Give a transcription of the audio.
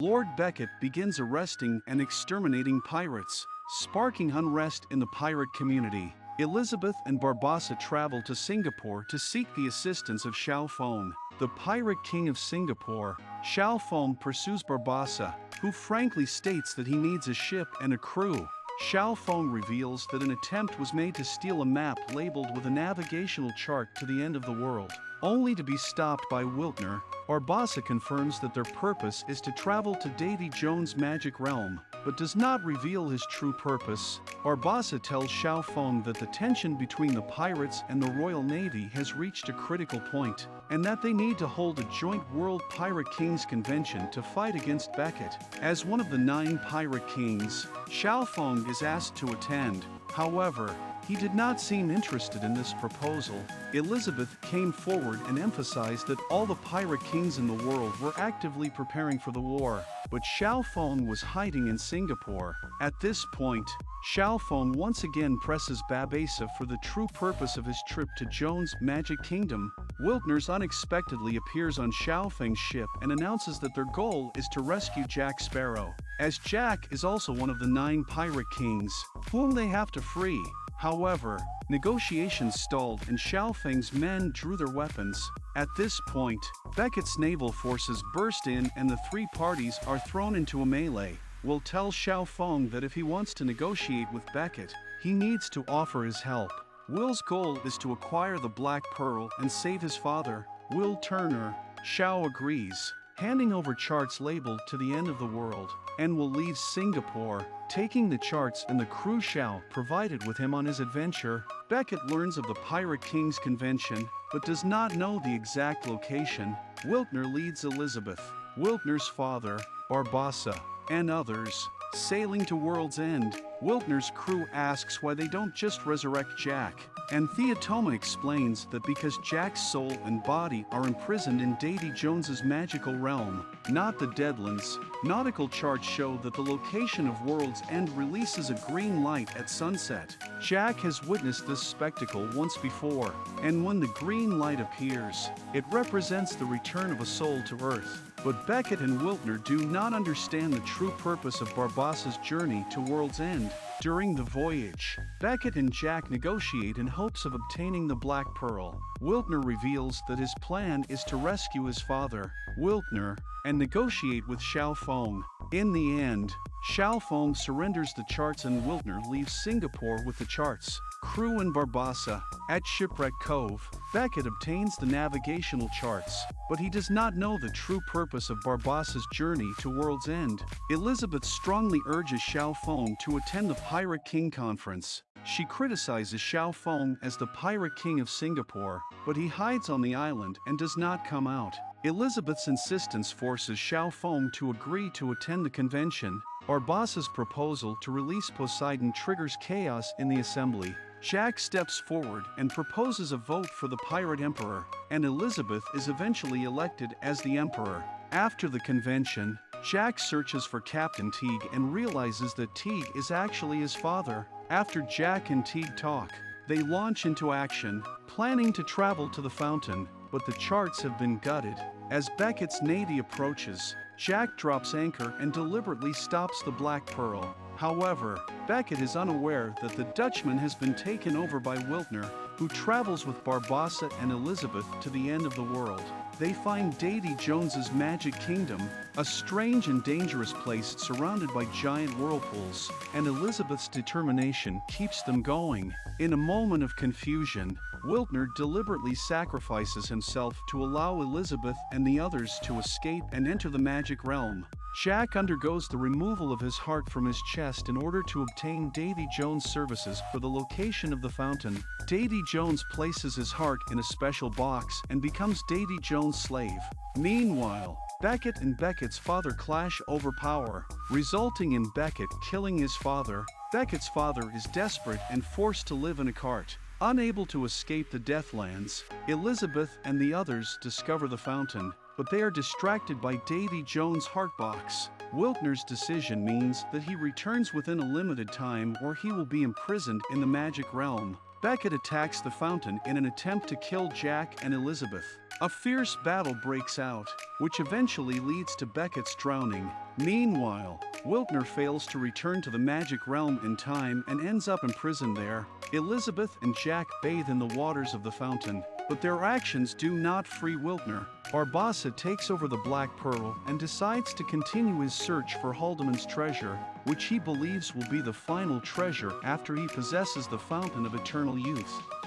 Lord Beckett begins arresting and exterminating pirates, sparking unrest in the pirate community. Elizabeth and Barbassa travel to Singapore to seek the assistance of Xiao Feng. The pirate king of Singapore, Xiao Feng, pursues Barbassa, who frankly states that he needs a ship and a crew. Xiao Feng reveals that an attempt was made to steal a map labeled with a navigational chart to the end of the world, only to be stopped by Wiltner. Barbassa confirms that their purpose is to travel to Davy Jones' magic realm, but does not reveal his true purpose. Barbassa tells Xiao Feng that the tension between the pirates and the Royal Navy has reached a critical point, and that they need to hold a joint World Pirate Kings Convention to fight against Beckett. As one of the 9 pirate kings, Xiao Feng is asked to attend. However, he did not seem interested in this proposal. Elizabeth came forward and emphasized that all the pirate kings in the world were actively preparing for the war, but Xiao Feng was hiding in Singapore. At this point, Xiao Feng once again presses Barbassa for the true purpose of his trip to Jones' Magic Kingdom. Wiltner unexpectedly appears on Xiao Feng's ship and announces that their goal is to rescue Jack Sparrow, as Jack is also one of the 9 pirate kings, whom they have to free. However, negotiations stalled and Xiao Feng's men drew their weapons. At this point, Beckett's naval forces burst in and the 3 parties are thrown into a melee. Will tells Xiao Feng that if he wants to negotiate with Beckett, he needs to offer his help. Will's goal is to acquire the Black Pearl and save his father, Will Turner. Xiao agrees, handing over charts labeled to the end of the world, and will leave Singapore, taking the charts and the crew Xiao provided with him on his adventure. Beckett learns of the Pirate Kings Convention, but does not know the exact location. Wiltner leads Elizabeth, Wiltner's father, Barbassa, and others, sailing to World's End. Wiltner's crew asks why they don't just resurrect Jack, and Theotoma explains that because Jack's soul and body are imprisoned in Davy Jones's magical realm, not the Deadlands. Nautical charts show that the location of World's End releases a green light at sunset. Jack has witnessed this spectacle once before, and when the green light appears, it represents the return of a soul to Earth. But Beckett and Wiltner do not understand the true purpose of Barbassa's journey to World's End. During the voyage, Beckett and Jack negotiate in hopes of obtaining the Black Pearl. Wiltner reveals that his plan is to rescue his father, Wiltner, and negotiate with Xiao Feng. In the end, Xiao Feng surrenders the charts and Wiltner leaves Singapore with the charts, crew and Barbassa. At Shipwreck Cove, Beckett obtains the navigational charts, but he does not know the true purpose of Barbassa's journey to World's End. Elizabeth strongly urges Xiao Feng to attend the Pirate King Conference. She criticizes Xiao Feng as the Pirate King of Singapore, but he hides on the island and does not come out. Elizabeth's insistence forces Xiao Feng to agree to attend the convention. Barbassa's proposal to release Poseidon triggers chaos in the assembly. Jack steps forward and proposes a vote for the Pirate Emperor, and Elizabeth is eventually elected as the Emperor. After the convention, Jack searches for Captain Teague and realizes that Teague is actually his father. After Jack and Teague talk, they launch into action, planning to travel to the fountain, but the charts have been gutted. As Beckett's navy approaches, Jack drops anchor and deliberately stops the Black Pearl. However, Beckett is unaware that the Dutchman has been taken over by Wiltner, who travels with Barbassa and Elizabeth to the end of the world. They find Davy Jones's Magic Kingdom, a strange and dangerous place surrounded by giant whirlpools, and Elizabeth's determination keeps them going. In a moment of confusion, Wiltner deliberately sacrifices himself to allow Elizabeth and the others to escape and enter the magic realm. Jack undergoes the removal of his heart from his chest in order to obtain Davy Jones' services for the location of the fountain. Davy Jones places his heart in a special box and becomes Davy Jones' slave. Meanwhile, Beckett and Beckett's father clash over power, resulting in Beckett killing his father. Beckett's father is desperate and forced to live in a cart. Unable to escape the Deathlands, Elizabeth and the others discover the fountain, but they are distracted by Davy Jones' heartbox. Wiltner's decision means that he returns within a limited time or he will be imprisoned in the magic realm. Beckett attacks the fountain in an attempt to kill Jack and Elizabeth. A fierce battle breaks out, which eventually leads to Beckett's drowning. Meanwhile, Wiltner fails to return to the magic realm in time and ends up imprisoned there. Elizabeth and Jack bathe in the waters of the fountain, but their actions do not free Wiltner. Barbossa takes over the Black Pearl and decides to continue his search for Haldeman's treasure, which he believes will be the final treasure after he possesses the Fountain of Eternal Youth.